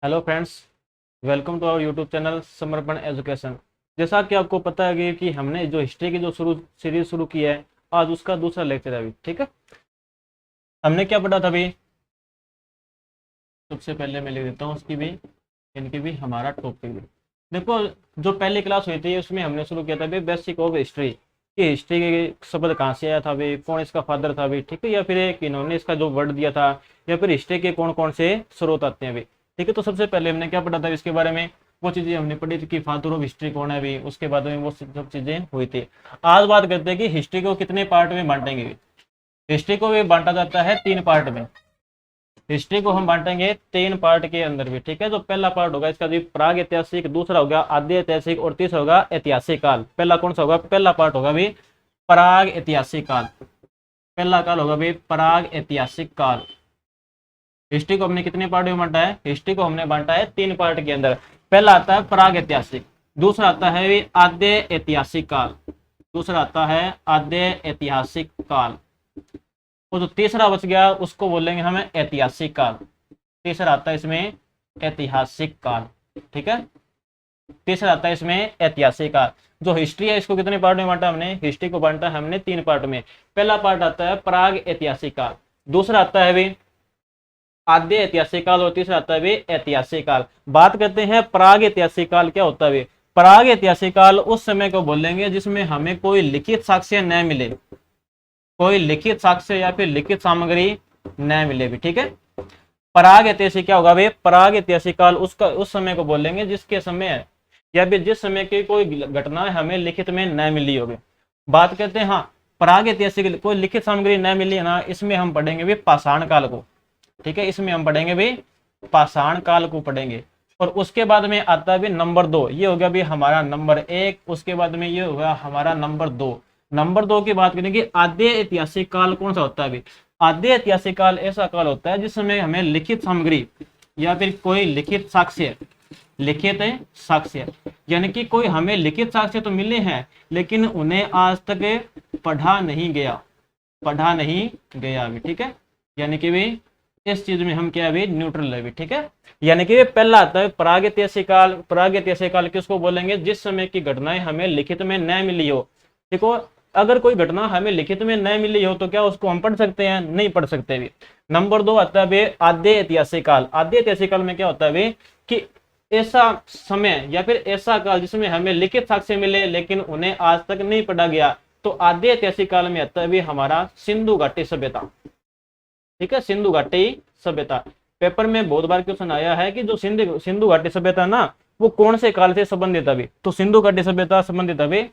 Hello friends, welcome to our YouTube channel Samarpan education. जैसा कि आपको पता है कि हमने जो हिस्ट्री की जो सीरीज शुरू की है, आज उसका दूसरा लेक्चर है अभी। ठीक है, हमने क्या पढ़ा था अभी? सबसे पहले मैं लिख देता हूँ उसकी भी, इनकी भी, हमारा टॉपिक भी। देखो, जो पहली क्लास हुई थी उसमें हमने शुरू किया था अभी बेसिक ऑफ हिस्ट्री कि हिस्ट्री के शब्द कहाँ से आया था अभी, कौन इसका फादर था अभी, ठीक है, या फिर एक इन्होंने इसका जो वर्ड दिया था, या फिर हिस्ट्री के कौन कौन से स्रोत आते हैं अभी। ठीक है, तो सबसे पहले हमने क्या पढ़ा था इसके बारे में, वो चीजें हमने पढ़ी थी कि फादर ऑफ हिस्ट्री कौन है अभी, उसके बाद में वो सब चीजें हुई थी। आज बात करते हैं कि हिस्ट्री को कितने पार्ट में बांटेंगे। हिस्ट्री को भी बांटा जाता है 3 पार्ट में। हिस्ट्री को हम बांटेंगे 3 पार्ट के अंदर भी। ठीक है, जो पहला पार्ट होगा इसका भी प्राग ऐतिहासिक, दूसरा होगा आद्य ऐतिहासिक और तीसरा होगा ऐतिहासिक काल। पहला कौन सा होगा? पहला पार्ट होगा भी प्राग ऐतिहासिक काल। पहला काल होगा भी प्राग ऐतिहासिक काल। हिस्ट्री को हमने कितने पार्ट में बांटा है? हिस्ट्री को हमने बांटा है 3 पार्ट के अंदर। पहला आता है प्राग ऐतिहासिक, दूसरा आता है आद्य ऐतिहासिक काल, दूसरा आता है आद्य ऐतिहासिक काल, और जो तीसरा बच गया उसको बोलेंगे हमें ऐतिहासिक काल। तीसरा आता है इसमें ऐतिहासिक काल। ठीक है, तीसरा आता है इसमें ऐतिहासिक काल। जो हिस्ट्री है इसको कितने पार्ट में बांटा हमने? हिस्ट्री को बांटा हमने 3 पार्ट में। पहला पार्ट आता है प्राग ऐतिहासिक काल, दूसरा आता है भी आद्य ऐतिहासिक काल, और तीसरा आता है भी ऐतिहासिक काल। बात करते हैं प्राग ऐतिहासिक काल क्या होता है। प्राग ऐतिहासिक काल उस समय को बोलेंगे जिसमें हमें कोई लिखित साक्ष्य न मिले, कोई लिखित साक्ष्य या फिर लिखित सामग्री न मिले भी। ठीक है, प्राग ऐतिहासिक क्या होगा भाई? प्राग ऐतिहासिक काल उसका उस समय को बोलेंगे जिसके समय या फिर जिस समय की कोई घटना हमें लिखित में न मिली होगी। बात करते हैं, हाँ, प्राग ऐतिहासिक कोई लिखित सामग्री न मिली है ना, इसमें हम पढ़ेंगे भी पाषाण काल को। ठीक है, इसमें हम पढ़ेंगे भी पाषाण काल को पढ़ेंगे। और उसके बाद में आता है भी नंबर 2, ये हो गया भी हमारा नंबर 1, उसके बाद में ये होगा हमारा नंबर 2। नंबर 2 की बात करेंगे आद्य ऐतिहासिक काल कौन सा होता है अभी? आद्य ऐतिहासिक काल ऐसा काल होता है जिसमें हमें लिखित सामग्री या फिर कोई लिखित साक्ष्य, लिखित साक्ष्य यानी कि कोई हमें लिखित साक्ष्य तो मिले हैं लेकिन उन्हें आज तक पढ़ा नहीं गया, पढ़ा नहीं गया अभी। ठीक है, यानी कि भी इस चीज में हम क्या अभी न्यूट्रल है भी। ठीक है, यानी कि पहला आता है प्राग ऐतिहासिक काल। प्राग ऐतिहासिक काल किसको बोलेंगे? जिस समय की घटनाएं हमें लिखित में न मिली हो। देखो, अगर कोई घटना हमें लिखित में न मिली हो तो क्या उसको हम पढ़ सकते हैं? नहीं पढ़ सकते भी। नंबर 2 आता है आद्य ऐतिहासिक काल। आद्य ऐतिहासिक काल में क्या होता है कि ऐसा समय या फिर ऐसा काल जिसमें हमें लिखित साक्ष्य मिले लेकिन उन्हें आज तक नहीं पढ़ा गया। तो आद्य ऐतिहासिक काल में आता है हमारा सिंधु घाटी सभ्यता। ठीक है, सिंधु घाटी सभ्यता। पेपर में बहुत बार क्वेश्चन आया है कि जो सिंधु घाटी सभ्यता ना, वो कौन से काल से संबंधित अभी? तो सिंधु घाटी सभ्यता संबंधित अभी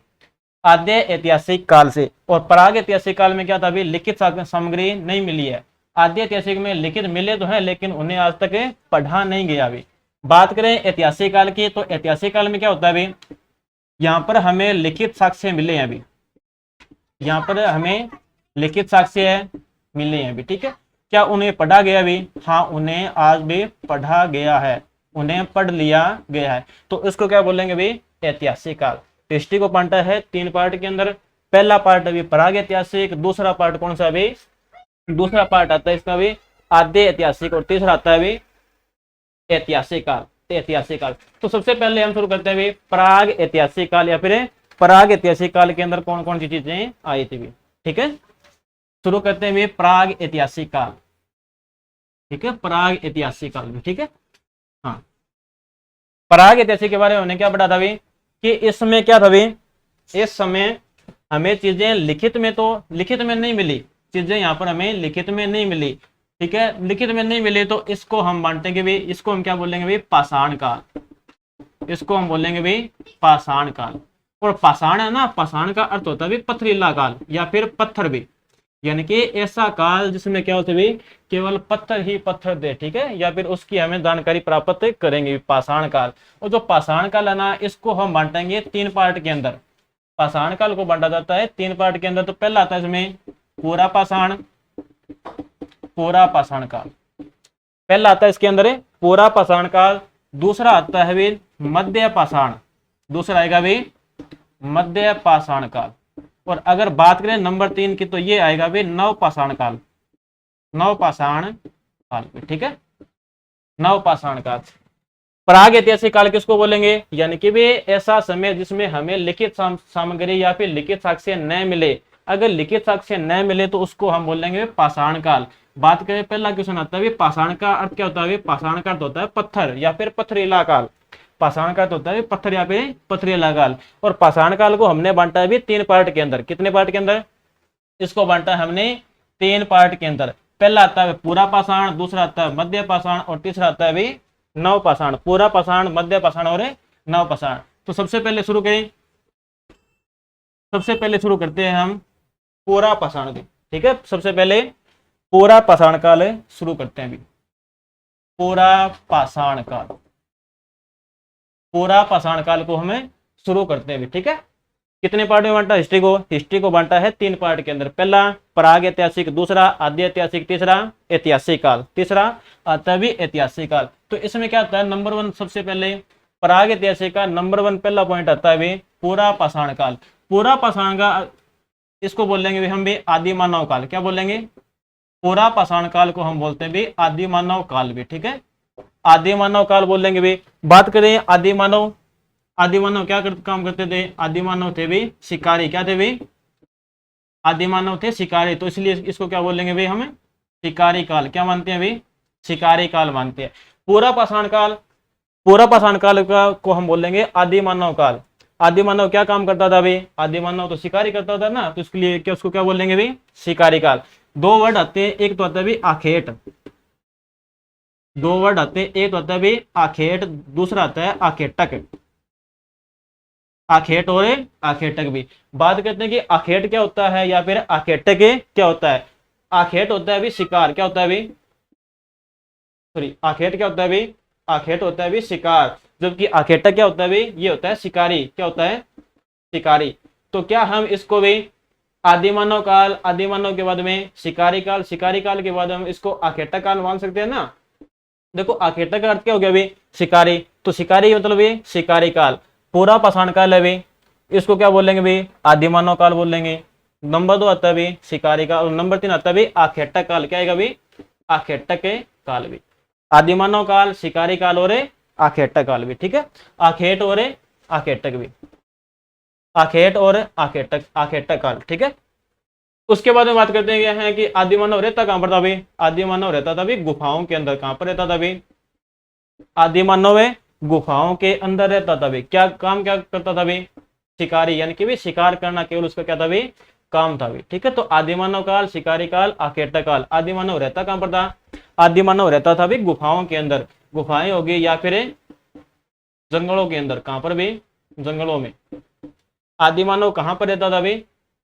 आद्य ऐतिहासिक काल से। और प्राग ऐतिहासिक काल में क्या था अभी? लिखित सामग्री नहीं मिली है। आद्य ऐतिहासिक में लिखित मिले तो है लेकिन उन्हें आज तक पढ़ा नहीं गया अभी। बात करें ऐतिहासिक काल की, तो ऐतिहासिक काल में क्या होता है अभी? यहाँ पर हमें लिखित साक्ष्य मिले हैं अभी, यहाँ पर हमें लिखित साक्ष्य मिले हैं अभी। ठीक है, क्या उन्हें पढ़ा गया भी? हाँ, उन्हें आज भी पढ़ा गया है, उन्हें पढ़ लिया गया है। तो इसको क्या बोलेंगे भी? ऐतिहासिक काल। हिस्ट्री को बांटा है 3 पार्ट के अंदर। पहला पार्ट अभी प्राग ऐतिहासिक, दूसरा पार्ट कौन सा अभी? दूसरा पार्ट आता है इसका भी आद्य ऐतिहासिक, और तीसरा आता है अभी ऐतिहासिक काल। ऐतिहासिक काल, तो सबसे पहले हम शुरू करते हैं अभी प्राग ऐतिहासिक काल, या फिर प्राग ऐतिहासिक काल के अंदर कौन कौन सी चीजें आई थी भी। ठीक है, शुरू करते हैं प्राग ऐतिहासिक काल। ठीक है, प्राग ऐतिहासिक काल में। ठीक है, हाँ, प्राग ऐतिहासिक के बारे में हमने क्या पढ़ा था अभी कि इसमें क्या था अभी? इस समय हमें चीजें लिखित में तो लिखित में नहीं मिली, चीजें यहाँ पर हमें लिखित में नहीं मिली। ठीक है, लिखित में नहीं मिली तो इसको हम बांटेंगे भी, इसको हम क्या बोलेंगे भी? पाषाण काल। इसको हम बोलेंगे भी पाषाण काल। और पाषाण है ना, पाषाण का अर्थ होता है भी पथरीला काल या फिर पत्थर भी, यानी कि ऐसा काल जिसमें क्या होता है भी? केवल पत्थर ही पत्थर दे। ठीक है, या फिर उसकी हमें जानकारी प्राप्त करेंगे, पाषाण काल। और जो पाषाण काल है ना, इसको हम बांटेंगे 3 पार्ट के अंदर। पाषाण काल को बांटा जाता है 3 पार्ट के अंदर। तो पहला आता है इसमें पूरा पाषाण, पूरा पाषाण काल। पहला आता है इसके अंदर पूरा पाषाण काल। दूसरा आता है भी मध्य पाषाण, दूसरा आएगा भी मध्य पाषाण काल। और अगर बात करें नंबर 3 की तो ये आएगा भी नव पाषाण काल, नव पाषाण काल। ठीक है, नव पाषाण काल। प्रागैतिहासिक काल किसको बोलेंगे, यानी कि वे ऐसा समय जिसमें हमें लिखित सामग्री या फिर लिखित साक्ष्य न मिले। अगर लिखित साक्ष्य न मिले तो उसको हम बोलेंगे पाषाण काल। बात करें पहला क्वेश्चन आता है पाषाण का अर्थ क्या होता है, पाषाण का अर्थ होता है पत्थर या फिर पथरीला काल। पाषाण का अर्थ होता है पत्थर या फिर पथरीला काल। और पाषाण काल को हमने बांटा है भी 3 पार्ट के अंदर। कितने पार्ट के अंदर, इसको बांटा है हमने 3 पार्ट के अंदर। पहला आता है पूरा पाषाण, दूसरा आता है मध्य पाषाण और तीसरा आता है भी नव पाषाण। पूरा पाषाण, मध्य पाषाण और नव पाषाण। तो सबसे पहले शुरू करें, सबसे पहले शुरू करते हैं हम पूरा पाषाण की। ठीक है, सबसे पहले पूरा पाषाण काल शुरू करते हैं अभी। पूरा पाषाण काल, पूरा पाषाण काल को हमें शुरू करते हैं अभी। ठीक है, कितने पार्ट में बांटा हिस्ट्री को, हिस्ट्री को बांटा है 3 पार्ट के अंदर। पहला प्राग ऐतिहासिक, दूसरा आदि ऐतिहासिक, तीसरा ऐतिहासिक काल, तीसरा आता भी ऐतिहासिक काल। तो इसमें क्या आता है, नंबर 1 सबसे पहले प्राग ऐतिहासिक का नंबर 1 पहला पॉइंट आता है भी पूरा पाषाण काल। पूरा पाषाण का इसको बोलेंगे हम भी आदि मानव काल। क्या बोलेंगे, पूरा पाषाण काल को हम बोलते हैं भी आदि मानव काल भी। ठीक है, आदि मानव काल बोलेंगे भी। बात करें आदि मानव, आदि मानव क्या काम करते थे, आदि मानव थे भी शिकारी। क्या थे भी, आदि मानव थे शिकारी। तो इसलिए इसको क्या बोलेंगे भी हमें शिकारी काल। क्या मानते हैं भी, शिकारी काल मानते हैं। पूरा पाषाण काल, पूरा पाषाण काल को हम बोलेंगे आदि मानव काल। आदि मानव क्या काम करता था भी, आदि मानव तो शिकारी करता था ना, तो इसके लिए क्या उसको क्या बोलेंगे भी शिकारी काल। 2 वर्ड आते हैं, एक तो आता है भी आखेट, 2 वर्ड आते हैं, एक तो आता है भी आखेट, दूसरा आता है आखेटक। आखेट और आखेटक भी। बात करते हैं कि आखेट क्या होता है या फिर आखेटक क्या होता है। आखेट होता है भी शिकार। क्या होता है भी, सॉरी, आखेट क्या होता है भी, आखेट होता है भी शिकार, जबकि आखेटक क्या होता है भी, ये होता है शिकारी। क्या होता है, शिकारी। तो क्या हम इसको भी आदि मानव काल, आदि मानव के बाद में शिकारी काल, शिकारी काल के बाद हम इसको आखेटक काल मान सकते हैं ना। देखो आखेटक का अर्थ क्या हो गया भी, शिकारी। तो शिकारी मतलब ये शिकारी काल। पूरा पाषाण काल है भी, इसको क्या बोलेंगे भी आदि मानव काल बोलेंगे। नंबर 2 आता है भी शिकारी काल, और नंबर 3 आता है भी आखेटक काल। क्या आएगा भी, आखेटक काल भी। आदि मानव काल, शिकारी काल और आखेटक काल भी। ठीक है, आखेट और आखेटक भी, आखेट और आखेटक, आखेटक काल। ठीक है, उसके बाद में बात करते हैं कि आदि मानव रहता कहां पर था भी, आदि मानव रहता था भी गुफाओं के अंदर। कहां पर रहता था भी, आदि मानव गुफाओं के अंदर रहता था भी। क्या काम क्या करता था भी, शिकारी, यानी कि भी शिकार करना केवल उसका क्या था भी काम था भी। ठीक है, तो आदि मानव काल, शिकारी काल, आखेटक काल। आदि मानव रहता कहां पर था, आदि मानव रहता था भी गुफाओं के अंदर। गुफाएं होगी या फिर जंगलों के अंदर। कहां पर भी, जंगलों में। आदि मानव कहां पर रहता था भी,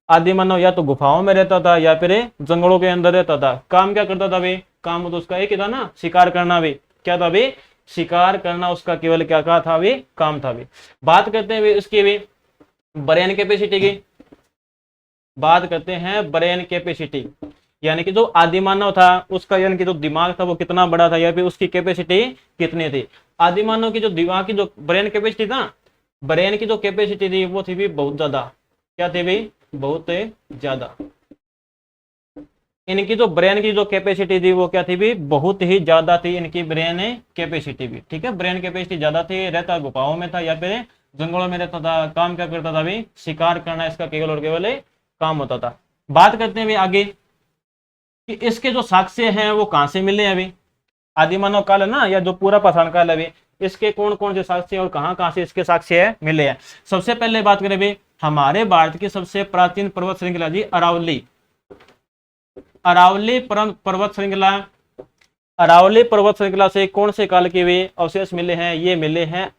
आदि मानव या तो गुफाओं में रहता था या फिर जंगलों के अंदर रहता था। काम क्या करता था भी, काम तो उसका एक ही था ना, शिकार करना भी। क्या था भी, शिकार करना उसका केवल क्या कहा था भी, काम था भी। बात करते हैं इसकी भी ब्रेन कैपेसिटी की। बात करते हैं ब्रेन कैपेसिटी, यानी कि जो आदि मानव था उसका यानी कि जो दिमाग था वो कितना बड़ा था या फिर उसकी कैपेसिटी कितनी थी। आदि मानव की जो दिमाग की जो ब्रेन कैपेसिटी था, ब्रेन की जो कैपेसिटी थी वो थी भी बहुत ज्यादा। क्या थी भी, बहुत ज्यादा। इनकी जो ब्रेन की जो कैपेसिटी थी वो क्या थी भी, बहुत ही ज्यादा थी इनकी ब्रेन कैपेसिटी भी। ठीक है, ब्रेन कैपेसिटी ज्यादा थी। रहता गुफाओं में था या फिर जंगलों में रहता था। काम क्या करता था भी, शिकार करना इसका केवल और केवल काम होता था। बात करते हैं भी आगे कि इसके जो साक्ष्य हैं वो कहां से मिले अभी। आदि मानव काल है ना, या जो पूरा पाषाण काल है अभी, इसके कौन कौन से साक्ष्य और कहां से इसके साक्ष्य मिले हैं। सबसे पहले बात करें भी हमारे भारत की सबसे प्राचीन पर्वत श्रृंखला जी अरावली। अरावली पर्वत श्रृंखला, अरावली पर्वत श्रृंखला से कौन से काल के वे अवशेष मिले हैं, ये मिले हैं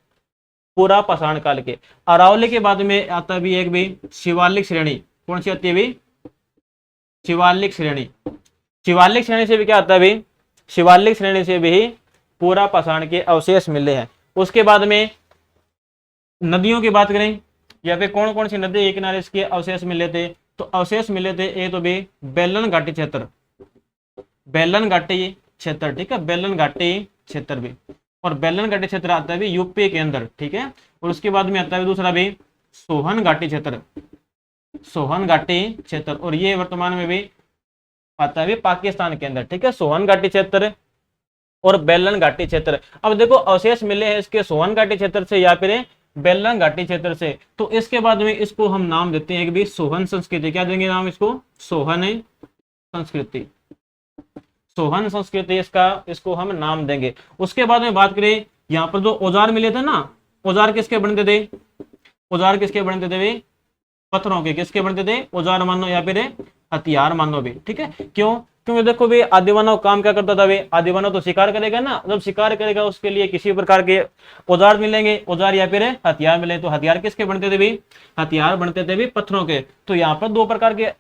पूरा पाषाण काल के। अरावली के बाद में आता भी एक भी शिवालिक श्रेणी। कौन सी आती है भी, शिवालिक श्रेणी। शिवालिक श्रेणी से भी क्या आता है भी, शिवालिक श्रेणी से भी पूरा पाषाण के अवशेष मिले हैं। उसके बाद में नदियों की बात करें या फिर कौन कौन सी नदी के किनारे इसके अवशेष मिले थे, तो अवशेष मिले थे एक तो भी बेलन घाटी क्षेत्र, बेलन घाटी क्षेत्र। ठीक है, बेलन घाटी क्षेत्र भी, और बेलन घाटी क्षेत्र आता है भी यूपी के अंदर। ठीक है, और उसके बाद में आता है दूसरा भी सोहन घाटी क्षेत्र, सोहन घाटी क्षेत्र, और ये वर्तमान में भी आता है भी पाकिस्तान के अंदर। ठीक है, सोहन घाटी क्षेत्र और बेलन घाटी क्षेत्र। अब देखो अवशेष मिले हैं इसके सोहन घाटी क्षेत्र से या फिर बेलन घाटी क्षेत्र से, तो इसके बाद में इसको हम नाम देते हैं कि भी सोहन संस्कृति। क्या देंगे नाम इसको? सोहन संस्कृति। सोहन संस्कृति इसको हम नाम देंगे। उसके बाद में बात करें, यहाँ पर जो औजार मिले थे ना, औजार किसके बनते थे? औजार किसके बनते थे भाई? पत्थरों के। किसके बनते थे? औजार मानो या फिर हथियार मानो भी। ठीक है, क्यों? क्योंकि देखो भाई आदिमानव काम क्या करता था भाई? आदिमानव तो शिकार करेगा ना, जब शिकार करेगा उसके लिए किसी प्रकार के औजार मिलेंगे, औजार या फिर हथियार मिले। तो हथियार किसके बनते थे भाई? हथियार बनते थे भाई पत्थरों के। तो यहाँ पर दो प्रकार के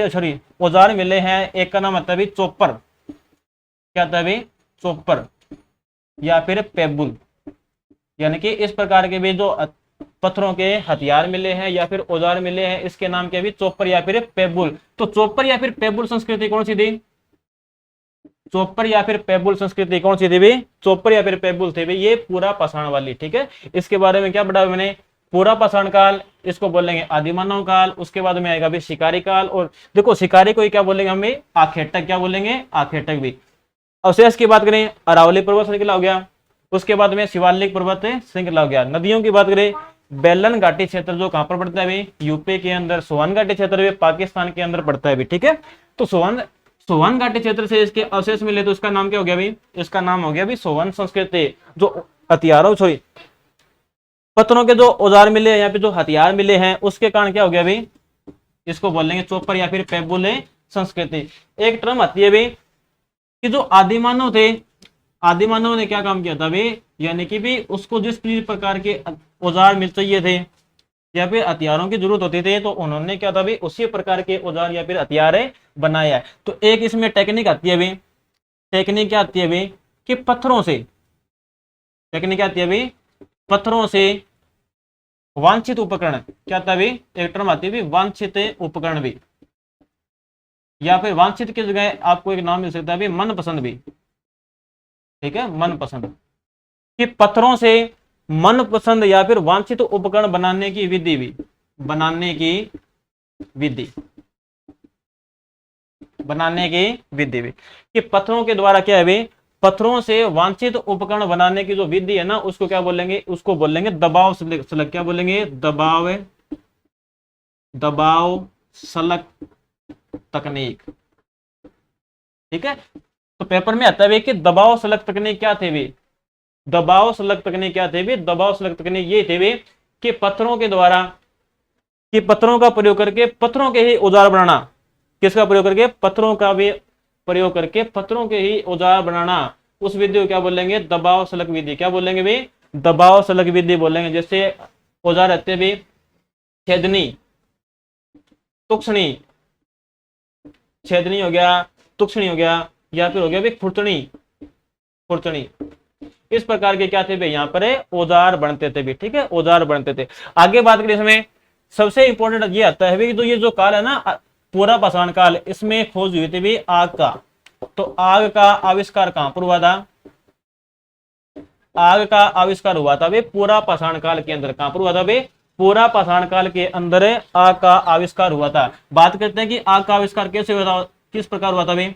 सॉरी औजार मिले हैं। एक का नाम आता है चोपर। क्या था भाई? चोपर या फिर पेबुल। यानी कि इस प्रकार के भी जो पत्थरों के हथियार मिले हैं या फिर औजार मिले हैं, इसके नाम क्या भी? चोपर या फिर पेबुल। तो चोपर या फिर पेबुल संस्कृति कौन सी थी? चोपर या फिर पेबुल संस्कृति कौन सी थी भाई? चोपर या फिर पेबुल थे भाई ये पूरा पाषाण वाली। ठीक है, इसके बारे में क्या पढ़ा मैंने? पूरा पाषाण काल, इसको बोलेंगे आदिमानव काल। उसके बाद में आएगा भी शिकारी काल। और देखो शिकारी को क्या बोलेंगे हमें? आखेटक। क्या बोलेंगे? आखेटक भी। अवशेष की बात करें, अरावली पर्वत श्रृंखला हो गया। उसके बाद में शिवालिक पर्वत श्रृंखला हो गया। नदियों की बात करें, बेलन घाटी क्षेत्र जो कहां पर पड़ता है भाई? यूपी के अंदर। सोहन घाटी क्षेत्र भी पाकिस्तान के अंदर पड़ता है भी। ठीक है, तो सोहन घाटी क्षेत्र से इसके अवशेष मिले, तो इसका नाम क्या हो गया भाई? इसका नाम हो गया भाई सोहन संस्कृति। जो हथियारों सॉरी पत्थरों के जो औजार मिले यहाँ पे, जो हथियार मिले हैं, उसके कारण क्या हो गया भाई? इसको बोलेंगे चोपर या फिर पेबुल संस्कृति। एक टर्म आती है भाई कि जो आदिमानव थे, आदिमानव ने क्या काम किया था भाई? यानी कि भी उसको जिस प्रकार के औजार मिल चाहिए थे या फिर हथियारों की जरूरत होती थी, तो उन्होंने क्या था भाई? उसी प्रकार के औजार या फिर हथियार बनाया है। तो एक इसमें टेक्निक आती है भाई। टेक्निक क्या आती है भाई? कि पत्थरों से, टेक्निक क्या आती है भाई? पत्थरों से वांछित उपकरण। क्या था भाई? एक टर्म आती है भाई वांछित उपकरण भी, या फिर वांछित की जगह आपको एक नाम मिल सकता है भाई मनपसंद भी। ठीक है, मनपसंद। कि पत्थरों से मनपसंद या फिर वांछित उपकरण बनाने की विधि भी, बनाने की विधि भी। कि पत्थरों के द्वारा क्या है भाई? पत्थरों से वांछित उपकरण बनाने की जो विधि है ना, उसको क्या बोलेंगे? उसको बोलेंगे दबाव सलक। क्या बोलेंगे? दबाव सलक तकनीक। ठीक है, तो पेपर में आता है कि दबाव सलक तकनीक क्या थे भी? दबाव सलक तकनीक क्या थे भी? दबाव सलक तकनीक ये थे भी कि पत्थरों के द्वारा, कि पत्थरों का प्रयोग करके पत्थरों के ही औजार बनाना। किसका प्रयोग करके? पत्थरों का भी प्रयोग करके पत्थरों के ही औजार बनाना। उस विधि को क्या बोलेंगे? दबाव सलक विधि। क्या बोलेंगे भी? दबाव सलक विधि बोलेंगे। जैसे औजार रहते भी छेदनी, तुक्षणी, छेदनी हो गया, तुक्षणी हो गया, या फिर हो गया भी खुरचनी। इस प्रकार के क्या थे भाई? यहाँ पर औजार बनते थे भी। ठीक है, औजार बनते थे। आगे बात करें, इसमें सबसे इंपॉर्टेंट ये आता है भाई, तो ये जो काल है ना पूरा पाषाण काल, इसमें खोज हुई थी भी आग का। तो आग का आविष्कार कहां पर हुआ था? आग का आविष्कार हुआ था भाई पूरा पाषाण काल के अंदर। कहां पर हुआ था भाई? पूरा पाषाण काल के अंदर आग का आविष्कार हुआ था। बात करते हैं कि आग का आविष्कार कैसे हुआ था, किस प्रकार हुआ था भाई?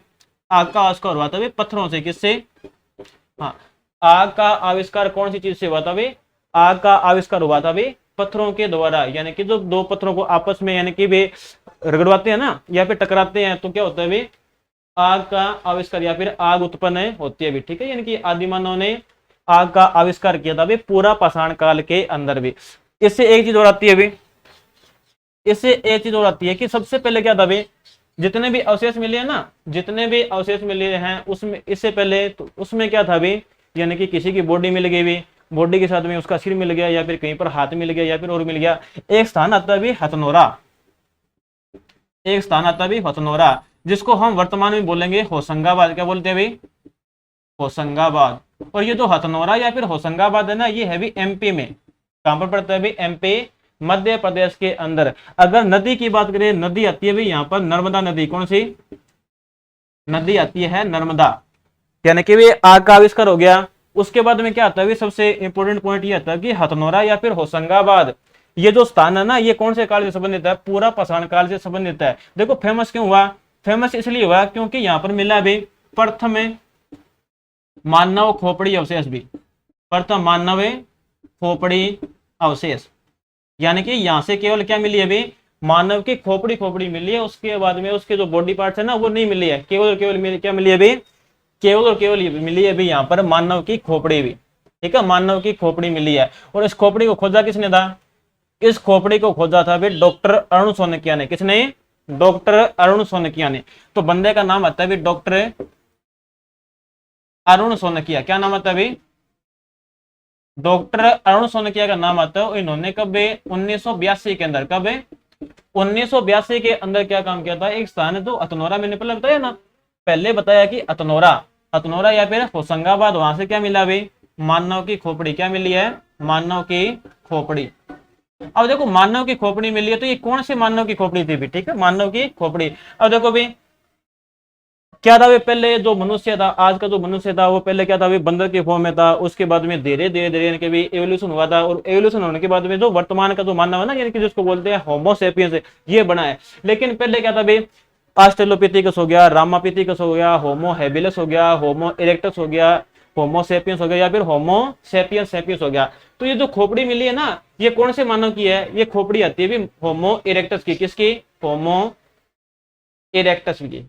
आग का आविष्कार हुआ था भाई पत्थरों से। किससे? हाँ, आग का आविष्कार कौन सी चीज से हुआ था भाई? आग का आविष्कार हुआ था भाई पत्थरों के द्वारा। यानी कि जो दो पत्थरों को आपस में यानी कि भी रगड़वाते हैं ना, या फिर टकराते हैं, तो क्या होता है भाई? आग का आविष्कार या फिर आग उत्पन्न होती है भी। ठीक है, यानी कि आदिमानव ने आग का आविष्कार किया था भाई पूरा पाषाण काल के अंदर भी। इससे एक चीज और आती है भाई, इससे एक चीज और आती है कि सबसे पहले क्या था भाई? जितने भी अवशेष मिले हैं ना, जितने भी अवशेष मिले हैं उसमें, इससे पहले तो उसमें क्या था भाई? यानी कि किसी की बॉडी मिल गई भी, बॉडी के साथ में उसका सिर मिल गया, या फिर कहीं पर हाथ मिल गया, या फिर और मिल गया। एक स्थान आता है भी हथनोरा, एक स्थान आता है भी हथनोरा, जिसको हम वर्तमान में बोलेंगे होशंगाबाद। क्या बोलते हैं भाई? होशंगाबाद। और ये जो हथनोरा या फिर होशंगाबाद है ना, ये है भी एमपी में। कहां पर पड़ता है भाई? एमपी, मध्य प्रदेश के अंदर। अगर नदी की बात करें, नदी आती है भाई यहाँ पर नर्मदा नदी। कौन सी नदी आती है? नर्मदा। यानी कि आग का आविष्कार हो गया। उसके बाद में क्या आता है? सबसे इंपॉर्टेंट पॉइंट ये आता है कि हथनोरा या फिर होशंगाबाद, ये जो स्थान है ना, ये कौन से काल से संबंधित है? पूरा पाषाण काल से संबंधित है। देखो फेमस क्यों हुआ? फेमस इसलिए हुआ क्योंकि यहाँ पर मिला भी प्रथम मानव खोपड़ी अवशेष भी, प्रथम मानव खोपड़ी अवशेष, यानी कि यहां से केवल क्या मिली है अभी, मानव की खोपड़ी खोपड़ी मिली है, उसके बाद में उसके जो बॉडी पार्ट्स है ना वो नहीं मिली है, केवल और केवल क्या मिली है अभी, केवल और केवल मिली है अभी यहाँ पर मानव की खोपड़ी भी। ठीक है, मानव की खोपड़ी मिली है। और इस खोपड़ी को खोजा किसने था, इस खोपड़ी को खोजा था भाई डॉक्टर अरुण सोनकिया ने। किसने, डॉक्टर अरुण सोनकिया ने। तो बंदे का नाम आता है डॉक्टर अरुण सोनकिया। क्या नाम आता है, डॉक्टर अरुण सोनकिया का नाम आता है। इन्होंने कब 1982 के अंदर, कब 1982 के अंदर क्या काम किया था, एक स्थान है तो अतनोरा, मैंने पहले बताया ना, पहले बताया कि अतनोरा, अतनोरा या फिर होशंगाबाद, वहां से क्या मिला भाई, मानव की खोपड़ी। क्या मिली है, मानव की खोपड़ी। अब देखो मानव की खोपड़ी मिली है, तो ये कौन सी मानव की खोपड़ी थी भी, ठीक है, मानव की खोपड़ी। अब देखो भी क्या था, वे पहले जो मनुष्य था, आज का जो मनुष्य था वो पहले क्या था, वे बंदर के फॉर्म में था। उसके बाद में धीरे धीरे धीरे इनके भी एवोल्यूशन हुआ था, और एवोल्यूशन होने के बाद में जो वर्तमान का जो मानव है ना, यानी कि जिसको बोलते हैं होमो सेपियंस, ये बना है। लेकिन पहले क्या था भाई, ऑस्ट्रेलोपिथेकस हो गया, रामापिथेकस हो गया, होमो हैबिलस हो गया, होमो इरेक्टस हो गया, होमो सेपियंस हो गया, या फिर होमो सेपियंस सेपियंस हो गया। तो ये जो खोपड़ी मिली है ना, ये कौन से मानव की है, ये खोपड़ी आती है होमो इरेक्टस की। किसकी, होमो इरेक्टस की।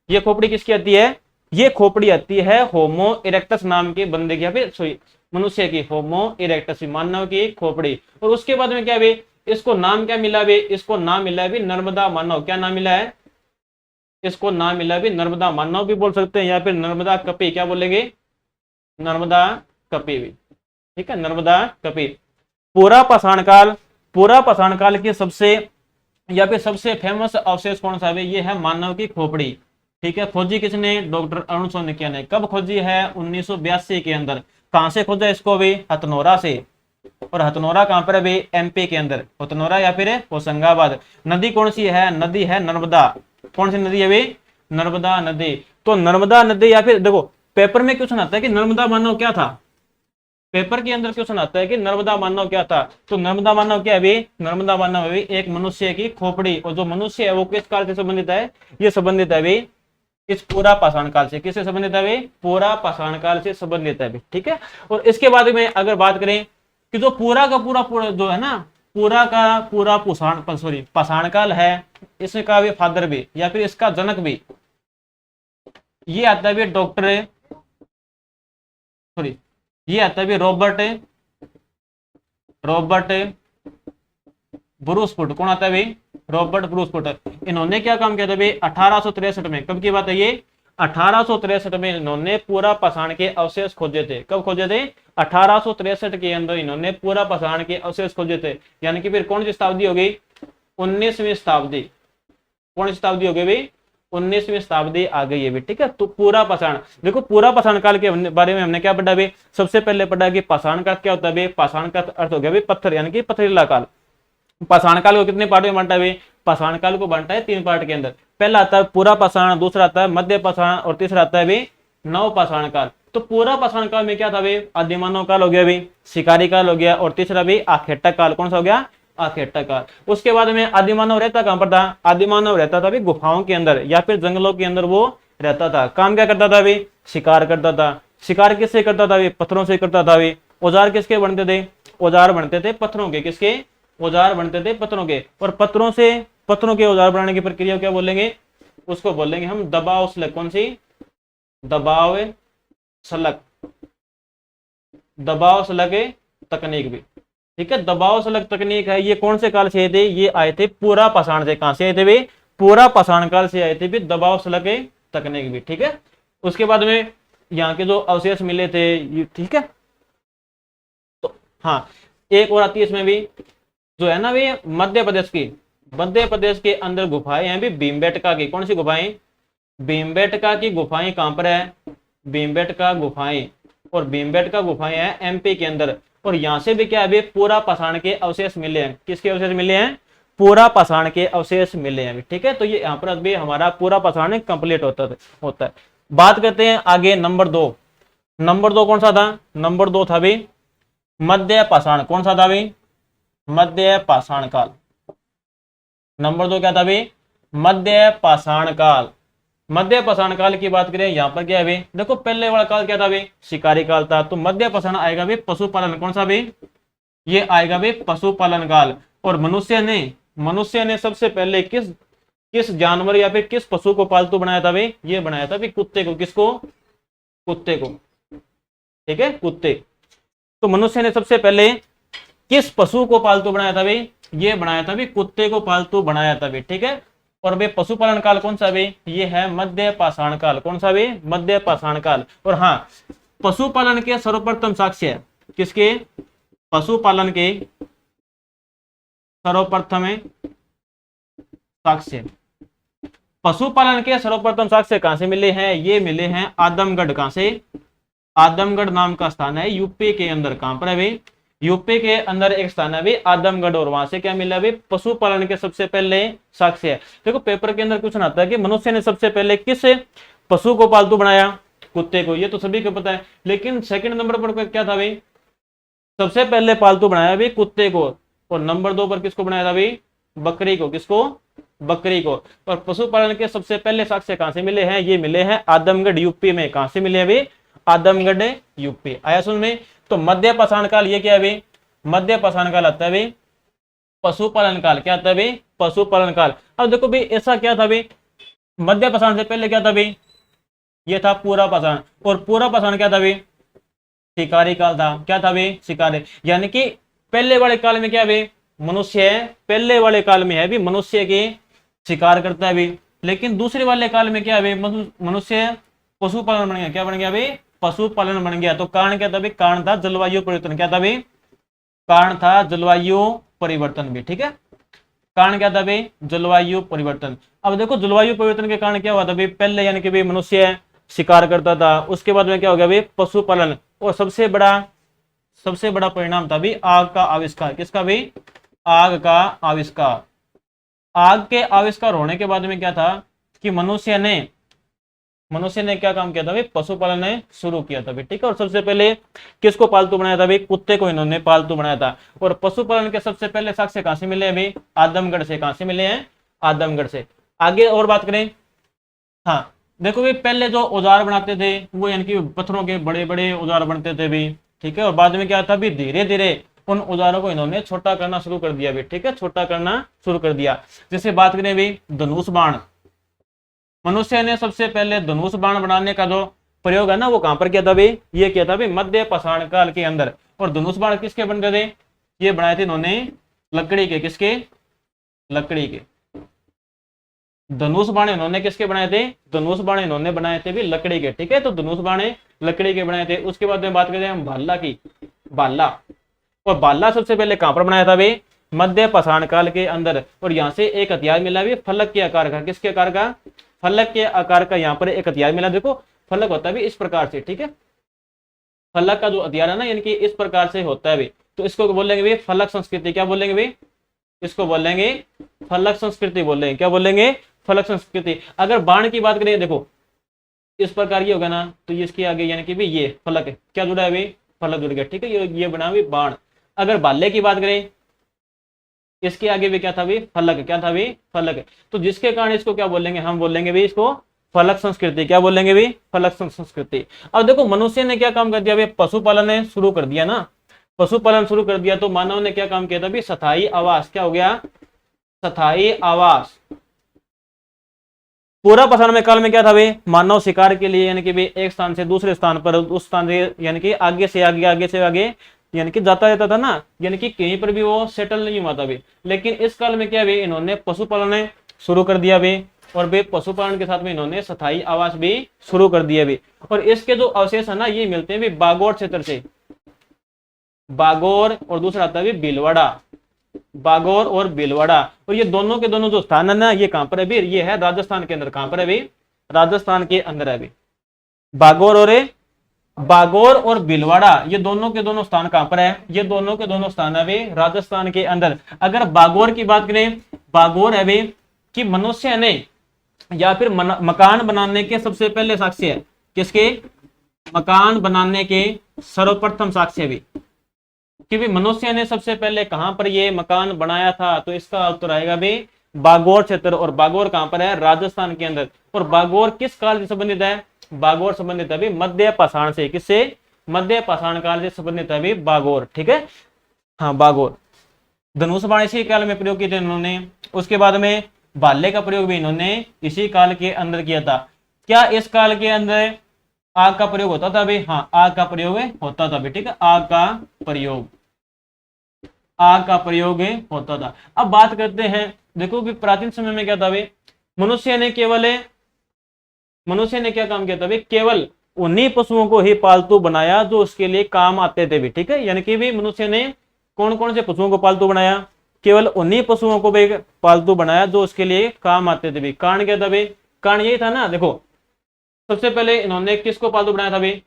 ये खोपड़ी किसकी आती है, ये खोपड़ी आती है होमो इरेक्टस नाम के बंदे की, फिर मनुष्य की, होमो इरेक्टस मानव की खोपड़ी। और उसके बाद में क्या भी, इसको नाम क्या मिला भी, इसको नाम मिला भी नर्मदा मानव। क्या नाम मिला है, इसको नाम मिला भी नर्मदा मानव भी बोल सकते हैं, या फिर नर्मदा कपि। क्या बोलेंगे, नर्मदा कपि भी। ठीक है, नर्मदा कपि। पूरा पाषाण काल, पूरा पाषाण काल की सबसे या फिर सबसे फेमस अवशेष कौन सा है, ये है मानव की खोपड़ी। ठीक है, खोजी किसने, डॉक्टर अरुण सोनकिया ने। कब खोजी है, 1982 के अंदर। कहां से खोजा इसको भी, हथनोरा से। और हथनोरा कहां पर है, एमपी के अंदर, हथनोरा या फिर होशंगाबाद। नदी कौन सी है, नदी है नर्मदा। कौन सी नदी है भाई, नर्मदा नदी। तो नर्मदा नदी, या फिर देखो पेपर में क्वेश्चन आता है कि नर्मदा मानव क्या था, पेपर के अंदर क्वेश्चन आता है कि नर्मदा मानव क्या था। तो नर्मदा मानव क्या है भी, नर्मदा मानव है एक मनुष्य की खोपड़ी। और जो मनुष्य है वो किस काल से संबंधित है, ये संबंधित है भी इस पूरा पाषाण काल से। किससे संबंधित है भाई, पूरा पाषाण काल से संबंधित है। ठीक है, और इसके बाद में अगर बात करें कि जो पूरा का पूरा जो है ना, पूरा का पूरा पाषाण काल है, इसका भी फादर भी या फिर इसका जनक भी ये आता है डॉक्टर ये आता है रॉबर्ट ब्रूसफुट। कौन आता है भाई, रॉबर्ट ब्रूसफुट। इन्होंने क्या काम किया था भाई 1863 में। कब की बात है ये, 1863 में इन्होंने पूरा पाषाण के अवशेष खोजे थे। कब खोजे थे, 1863 के अंदर इन्होंने पूरा पाषाण के अवशेष खोजे थे। यानी कि फिर कौन सी शताब्दी हो गई, 19वीं शताब्दी। कौन सी शताब्दी हो गई भाई, 19वीं शताब्दी आ गई है भी। ठीक है, तो पूरा पाषाण, देखो पूरा पाषाण काल के बारे में हमने क्या पढ़ा भाई, सबसे पहले पढ़ा कि पाषाण का क्या होता है, पाषाण का अर्थ हो गया भाई पत्थर, यानी कि पथरीला काल। पाषाण काल को कितने पार्ट में बांटा है, पाषाण काल को बांटा है 3 पार्ट के अंदर। पहला आता है पूरा पाषाण, दूसरा आता है मध्य पाषाण, और तीसरा आता है भाई नव पाषाण काल। तो पूरा पाषाण काल में क्या था भाई, आदिमानव काल हो गया भाई, शिकारी काल हो गया, और तीसरा भी आखेटक काल। कौन सा हो गया, आखेटक काल। उसके बाद में आदिमानव रहता कहां पर था, आदिमानव रहता था भाई गुफाओं के अंदर या फिर जंगलों के अंदर वो रहता था। काम क्या करता था भाई, शिकार करता था। शिकार किससे करता था भाई, पत्थरों से करता था भाई। औजार किसके बनते थे, औजार बनते थे पत्थरों के। किसके, औजार बनते थे पत्थरों के। और पत्थरों के औजार बनाने की प्रक्रिया क्या बोलेंगे, उसको बोलेंगे हम दबाव सलक। कौन सी, दबाव सलक, दबाव सलक तकनीक भी। ठीक है, दबाव सलक तकनीक है, ये कौन से काल से आए थे, ये आए थे पूरा पाषाण से। कहां से आए थे भाई, पूरा पाषाण काल से आए थे भी दबाव सलक तकनीक भी। ठीक है, उसके बाद में यहाँ के जो अवशेष मिले थे, ठीक है, तो हाँ एक और आती है इसमें भी, जो है ना भी मध्य प्रदेश के अंदर गुफाएं हैं भी भीमबेटका की। कौन सी गुफाएं, भीमबेटका की गुफाएं कहां पर है, भीमबेटका गुफाएं। और भीमबेटका गुफाएं है एमपी के अंदर। और यहां से भी क्या है, पूरा पाषाण के अवशेष मिले हैं। किसके अवशेष मिले हैं, पूरा पाषाण के अवशेष मिले हैं। ठीक है, तो ये यहाँ पर भी हमारा पूरा पाषाण कंप्लीट होता है। बात करते हैं आगे नंबर 2। नंबर 2 कौन सा था, नंबर 2 था भी मध्य पाषाण। कौन सा था भी, मध्य पाषाण काल। नंबर 2 क्या था भी, मध्य पाषाण काल। मध्य पाषाण काल की बात करें, यहाँ पर क्या है भाई, देखो पहले वाला काल क्या था भाई, शिकारी काल था, तो मध्य पाषाण आएगा भाई पशुपालन, कौन सा भाई, ये आएगा भाई पशुपालन काल। और मनुष्य ने सबसे पहले किस किस जानवर या फिर किस पशु को पालतू बनाया था भाई, ये बनाया था भाई कुत्ते को, किसको, कुत्ते को, ठीक है, कुत्ते। तो मनुष्य ने सबसे पहले किस पशु को पालतू बनाया था भाई, ये बनाया था भाई कुत्ते को पालतू बनाया था भाई, ठीक है। और भाई पशुपालन काल कौन सा भाई, ये है मध्य पाषाण काल, कौन सा भाई, मध्य पाषाण काल। और हाँ, पशुपालन के सर्वप्रथम साक्ष्य किसके, पशुपालन के सर्वप्रथम साक्ष्य, पशुपालन के सर्वप्रथम साक्ष्य कहां से मिले हैं, ये मिले हैं आदमगढ़, कहां से, आदमगढ़ नाम का स्थान है यूपी के अंदर, कहां पर है भाई, यूपी के अंदर एक स्थान है भाई आदमगढ़, और वहां से क्या मिला भाई, पशुपालन के सबसे पहले साक्ष्य है। देखो पेपर के अंदर क्वेश्चन आता है कि मनुष्य ने सबसे पहले किस पशु को पालतू बनाया, कुत्ते को, ये तो सभी को पता है, लेकिन सेकंड नंबर पर क्या था भाई, सबसे पहले पालतू बनाया भाई कुत्ते को, और नंबर 2 पर किसको बनाया था भाई, बकरी को, किसको, बकरी को। और पशुपालन के सबसे पहले साक्ष्य कहां से मिले हैं, ये मिले हैं आदमगढ़ यूपी में, कहां से मिले हैं भाई, आदमगढ़ यूपी, आया सुन में। तो मध्य पाषाण काल ये क्या है भाई, मध्य पाषाण काल आता है भाई पशुपालन काल, क्या आता है भाई, पशुपालन काल। अब देखो भाई ऐसा क्या था भाई, मध्य पाषाण से पहले क्या था भाई, ये था पूरा पाषाण, और पूरा पाषाण क्या था भाई, शिकारी काल था, क्या था भाई, शिकारी। यानी कि पहले वाले काल में क्या है भाई, मनुष्य है, पहले वाले काल में है भी मनुष्य के शिकार करता है भी, लेकिन दूसरे वाले काल में क्या है भाई, मनुष्य पशुपालन बन गया, क्या बन गया भाई, पशुपालन बन गया। तो कारण क्या था भाई, कारण था जलवायु परिवर्तन, क्या था भाई, कारण था जलवायु परिवर्तन भी, ठीक है, कारण क्या था भाई, जलवायु परिवर्तन। अब देखो जलवायु परिवर्तन के कारण क्या हुआ था भाई, पहले यानी कि भाई मनुष्य शिकार करता था, उसके बाद में क्या हो गया भाई, पशुपालन, और सबसे बड़ा परिणाम था भाई आग का आविष्कार, किसका भाई, आग का आविष्कार। आग के आविष्कार होने के बाद में क्या था कि मनुष्य ने क्या काम किया था भाई, पशुपालन ने शुरू किया था भाई, ठीक है। और सबसे पहले किसको पालतू बनाया था भाई, कुत्ते को इन्होंने पालतू बनाया था। और पशुपालन के सबसे पहले साक्ष्य कहां से मिले हैं भाई, आदमगढ़ से, कहां से मिले हैं, आदमगढ़ से। आगे और बात करें, हाँ देखो भाई पहले जो औजार बनाते थे वो यानी कि पत्थरों के बड़े बड़े औजार बनते थे भी, ठीक है। और बाद में क्या था भी, धीरे धीरे उन औजारों को इन्होंने छोटा करना शुरू कर दिया भी, ठीक है, छोटा करना शुरू कर दिया। जैसे बात करें भी धनुष बाण, मनुष्य ने सबसे पहले धनुष बाण बनाने का जो प्रयोग है ना वो कहां पर किया था भाई, ये किया था भाई मध्य पाषाण काल के अंदर। और धनुष बाण किसके बनते थे, ये बनाए थे इन्होंने लकड़ी के, किसके, लकड़ी के। धनुष बाण इन्होंने किसके बनाए थे, धनुष बाण इन्होंने बनाए थे भी लकड़ी के, ठीक है। तो धनुष बाण लकड़ी के बनाए थे। उसके बाद में बात करें हम भाला की, भाला, और भाला सबसे पहले कहां पर बनाया था भाई, मध्य पाषाण काल के अंदर। और यहाँ से एक हथियार मिला भी फलक के आकार का, किसके आकार का, फलक के आकार का यहाँ पर एक हथियार मिला। देखो फलक होता है भी इस प्रकार से, ठीक है, फलक का जो हथियार है ना यानी कि इस प्रकार से होता है भी, तो इसको बोलेंगे भी फलक संस्कृति, क्या बोलेंगे भी, इसको बोलेंगे फलक संस्कृति बोलेंगे, क्या बोलेंगे, फलक संस्कृति। अगर बाण की बात करें, देखो इस प्रकार ये होगा ना, तो इसके आगे यानी कि भी ये फलक है, क्या जुड़ा है भाई, फलक जुड़ गया, ठीक है, ये बना भी बाण। अगर भाले की बात करें, इसके आगे भी क्या था भी, फलक, क्या था भी, फलक। तो जिसके कारण इसको क्या बोलेंगे, हम बोलेंगे भी इसको फलक संस्कृति, क्या बोलेंगे भी, फलक संस्कृति। अब देखो मनुष्य ने क्या काम कर दिया भाई, पशुपालन ने शुरू कर दिया ना, पशुपालन शुरू कर दिया, तो मानव ने क्या काम किया था भी, स्थायी आवास, क्या हो गया, स्थायी आवास। पूरा पाषाण में काल में क्या था भाई, मानव शिकार के लिए यानी कि भाई एक स्थान से दूसरे स्थान पर, उस स्थान से यानी कि आगे से आगे, आगे से आगे यानी कि जाता रहता था ना, यानी कि कहीं पर भी वो सेटल नहीं हुआ था भी। लेकिन इस काल में क्या भी, इन्होंने पशुपालन शुरू कर दिया भी, और वे पशुपालन के साथ में इन्होंने स्थायी आवास भी शुरू कर दिया भी। और इसके जो अवशेष है ना ये मिलते हैं भी बागोर क्षेत्र से, बागोर, और दूसरा आता है भीलवाड़ा, बागोर और भीलवाड़ा। और ये दोनों के दोनों जो स्थान है ना ये कहां पर है भी, ये है राजस्थान के अंदर, कहां पर है भी, राजस्थान के अंदर है भी। बागोर और भीलवाड़ा ये दोनों के दोनों स्थान कहां पर है, ये दोनों के दोनों स्थान है भी राजस्थान के अंदर। अगर बागोर की बात करें, बागोर है भी कि मनुष्य ने या फिर मकान बनाने के सबसे पहले साक्ष्य है, किसके, मकान बनाने के सर्वप्रथम साक्ष्य भी, कि भी मनुष्य ने सबसे पहले कहां पर ये मकान बनाया था, तो इसका उत्तर आएगा भी बागौर क्षेत्र, और बागौर कहां पर है? राजस्थान के अंदर। और बागौर किस काल से संबंधित है? बागौर संबंधित है अभी मध्य पाषाण से। किससे? मध्य पाषाण काल से संबंधित है अभी बागौर। ठीक है, हाँ बागौर। धनुष बाण इसी काल में प्रयोग किए थे इन्होंने। उसके बाद में भाले का प्रयोग भी इन्होंने इसी काल के अंदर किया था। क्या इस काल के अंदर आग का प्रयोग होता था अभी? हाँ, आग का प्रयोग होता था अभी। ठीक है, आग का प्रयोग होता था। अब बात करते हैं, देखो कि प्राचीन समय में क्या था भाई, मनुष्य ने क्या काम किया था भाई? केवल उन्हीं पशुओं को ही पालतू बनाया जो उसके लिए काम आते थे भी। ठीक है, यानी कि भी मनुष्य ने कौन कौन से पशुओं को पालतू बनाया? केवल उन्हीं पशुओं को भी पालतू बनाया जो उसके लिए काम आते थे भी। कारण क्या था भाई? कारण यही था ना, देखो सबसे पहले इन्होंने किसको पालतू बनाया था भाई?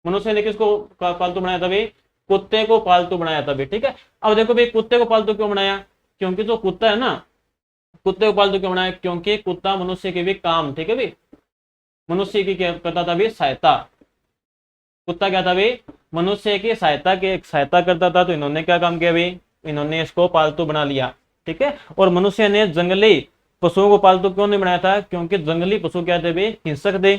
मनुष्य ने किसको पालतू बनाया था भाई? कुत्ते को पालतू बनाया था भाई। ठीक है, अब देखो भाई कुत्ते को पालतू क्यों बनाया? क्योंकि जो कुत्ता है ना, कुत्ते को पालतू क्यों बनाया? क्योंकि कुत्ता मनुष्य के भी काम, ठीक है भाई, मनुष्य की क्या करता था भाई? सहायता। कुत्ता क्या था भाई? मनुष्य की सहायता करता था। तो इन्होंने क्या काम किया भाई? इन्होंने इसको पालतू बना लिया। ठीक है, और मनुष्य ने जंगली पशुओं को पालतू क्यों नहीं बनाया था? क्योंकि जंगली पशु क्या थे भाई? हिंसक थे,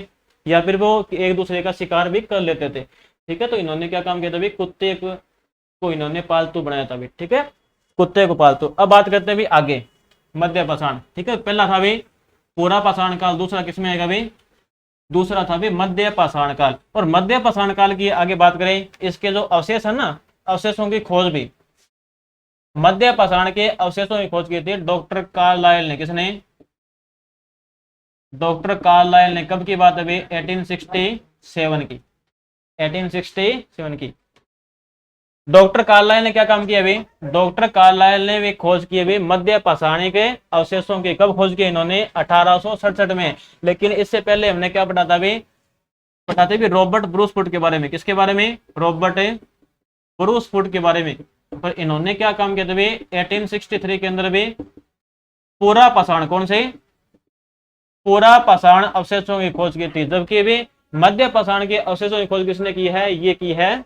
या फिर वो एक दूसरे का शिकार भी कर लेते थे। ठीक है, तो इन्होंने क्या काम किया था भाई? कुत्ते को इन्होंने पालतू बनाया था भाई। ठीक है, कुत्ते को पालतू। अब बात करते हैं भाई आगे, मध्य पाषाण। ठीक है, पहला था भाई पूरा पाषाण काल, दूसरा किसमें आएगा भाई? दूसरा था भी मध्य पाषाण काल। और मध्य पाषाण काल की आगे बात करें, इसके जो अवशेष है ना, अवशेषों की खोज भी, मध्य पाषाण के अवशेषों की खोज की थी डॉक्टर कार्लाइल ने। किसने? डॉक्टर कार्लाइल ने। कब की बात है भाई? 1867 की। 1867 की। डॉक्टर कार्लाइल ने क्या काम किया भाई? डॉक्टर कार्लाइल ने भी खोज की है मध्य पाषाणी के अवशेषों की। कब खोज की इन्होंने? 1867 में। लेकिन इससे पहले हमने क्या पढ़ा था भाई? पढ़ाते भी रॉबर्ट ब्रूसफुट के बारे में। किसके बारे में? रॉबर्ट ब्रूसफुट के बारे में। पर इन्होंने क्या काम किया था भाई? 1863 के अंदर भी पूरा पाषाण, कौन से? पूरा पाषाण अवशेषों की खोज की थी। जबकि भी मध्य पाषाण के अवशेषों की खोज किसने की है? ये की है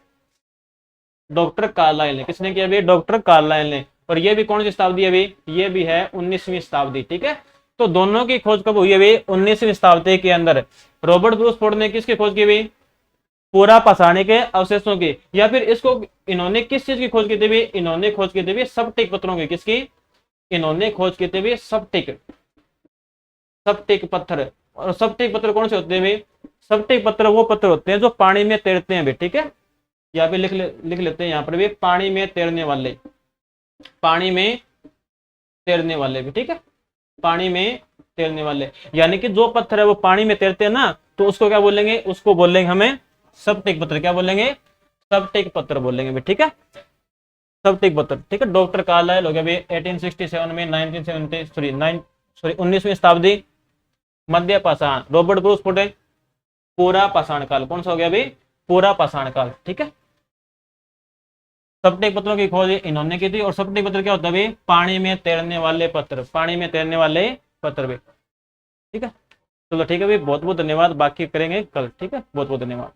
डॉक्टर कार्लाइल ने। किसने किया भाई? डॉक्टर कार्लाइल ने। और ये भी कौन सी शताब्दी है भाई? ये भी है 19वीं शताब्दी। ठीक है, तो दोनों की खोज कब हुई है भाई? 19वीं शताब्दी के अंदर। रॉबर्ट ब्रूसफोर्ड ने किसकी खोज की भाई? पूरा पाषाणी के अवशेषों की। या फिर इसको इन्होंने किस चीज की खोज की थी भाई? इन्होंने खोज की थी भाई स्फटिक पत्थरों की। किसकी? इन्होंने खोज की थी भाई स्फटिक पत्थर। और स्फटिक पत्थर कौन से होते हैं भाई? स्फटिक पत्थर वो पत्थर होते हैं जो पानी में तैरते हैं भाई। ठीक है, यहाँ पे लिख लेते हैं यहाँ पर भी, पानी में तैरने वाले, पानी में तैरने वाले भी। ठीक है, पानी में तैरने वाले, यानी कि जो पत्थर है वो पानी में तैरते हैं ना, तो उसको क्या बोलेंगे? उसको बोलेंगे हमें स्फटिक पत्थर। क्या बोलेंगे? स्फटिक पत्थर बोलेंगे भी। ठीक है, स्फटिक पत्थर। ठीक है, डॉक्टर कार्लाइल हो गया भाई 1867 में, 19वीं शताब्दी मध्य पाषाण। रॉबर्ट ब्रूसफोर्ड पूरा पाषाण काल। कौन सा हो गया भाई? पूरा पाषाण काल। ठीक है, स्फटिक पत्थरों की खोज इन्होंने की थी। और स्फटिक पत्थर क्या होता है भाई? पानी में तैरने वाले पत्थर, पानी में तैरने वाले पत्थर भी। ठीक है, चलो ठीक है भाई, बहुत बहुत धन्यवाद। बाकी करेंगे कल। ठीक है, बहुत बहुत धन्यवाद।